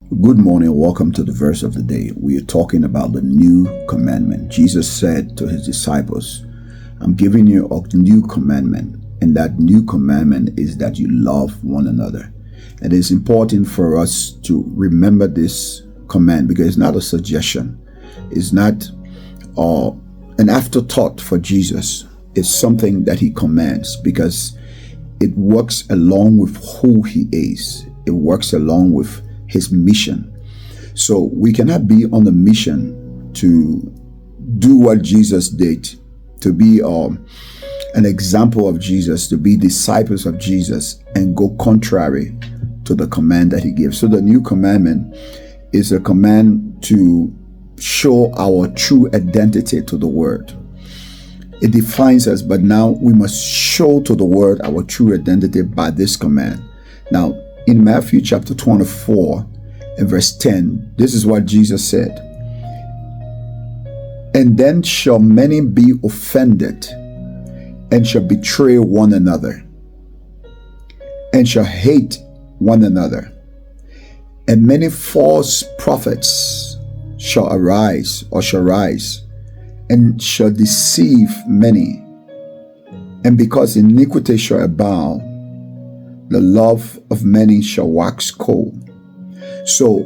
Good morning. Welcome to the verse of the day. We are talking about the new commandment. Jesus said to his disciples, I'm giving you a new commandment. And that new commandment is that you love one another. And it's important for us to remember this command because it's not a suggestion. It's not an afterthought for Jesus. It's something that he commands because it works along with who he is. It works along with his mission. So we cannot be on a mission to do what Jesus did, to be an example of Jesus, to be disciples of Jesus, and go contrary to the command that he gives. So the new commandment is a command to show our true identity to the world. It defines us, but now we must show to the world our true identity by this command. Now, in Matthew chapter 24 and verse 10, this is what Jesus said. And then shall many be offended, and shall betray one another, and shall hate one another. And many false prophets shall rise, and shall deceive many. And because iniquity shall abound, the love of many shall wax cold. So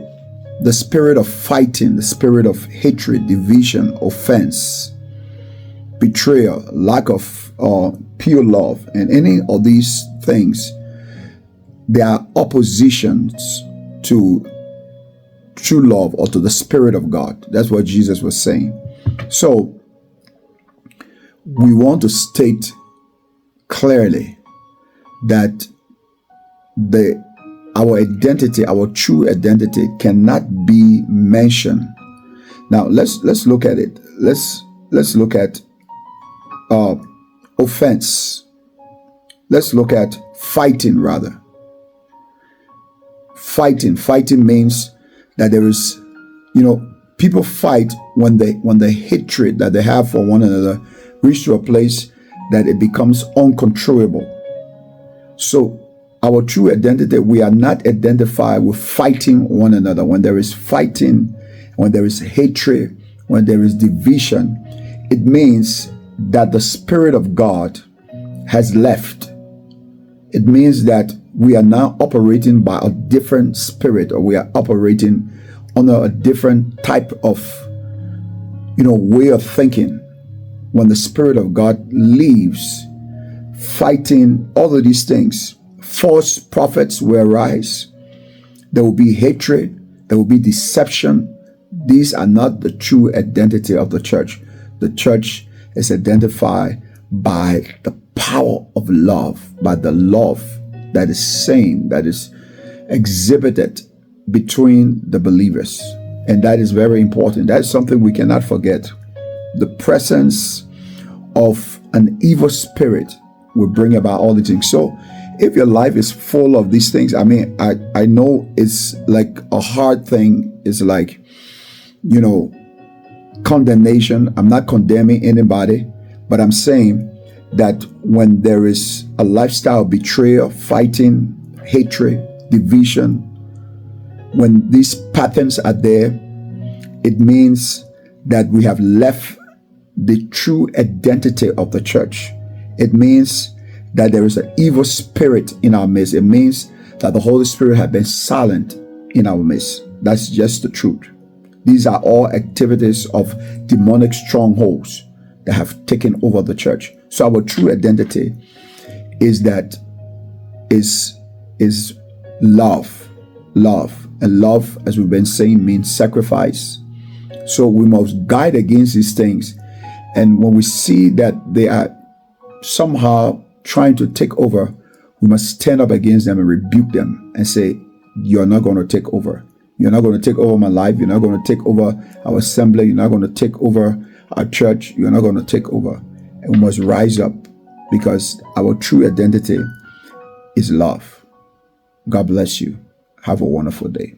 the spirit of fighting, the spirit of hatred, division, offense, betrayal, lack of pure love, and any of these things, they are oppositions to true love or to the Spirit of God. That's what Jesus was saying. So we want to state clearly that our identity, our true identity, cannot be mentioned. Now let's look at it. Let's look at offense. Let's look at fighting rather. Fighting means that there is, people fight when the hatred that they have for one another reach to a place that it becomes uncontrollable. So our true identity, we are not identified with fighting one another. When there is fighting, when there is hatred, when there is division, it means that the Spirit of God has left. It means that we are now operating by a different spirit, or we are operating under a different type of, way of thinking. When the Spirit of God leaves, fighting, all of these things, false prophets will arise. There will be hatred. There will be deception. These are not the true identity of the church. The church is identified by the power of love, by the love that is seen, that is exhibited between the believers. And that is very important. That is something we cannot forget. The presence of an evil spirit will bring about all these things. So if your life is full of these things, I know it's like a hard thing. It's like, condemnation. I'm not condemning anybody, but I'm saying that when there is a lifestyle of betrayal, fighting, hatred, division, when these patterns are there, it means that we have left the true identity of the church. It means that there is an evil spirit in our midst. It means that the Holy Spirit has been silent in our midst. That's just the truth. These are all activities of demonic strongholds that have taken over the church. So our true identity is love. And love, as we've been saying, means sacrifice. So we must guard against these things. And when we see that they are somehow trying to take over, we must stand up against them and rebuke them and say, you're not going to take over. You're not going to take over my life. You're not going to take over our assembly. You're not going to take over our church. You're not going to take over. And we must rise up because our true identity is love. God bless you. Have a wonderful day.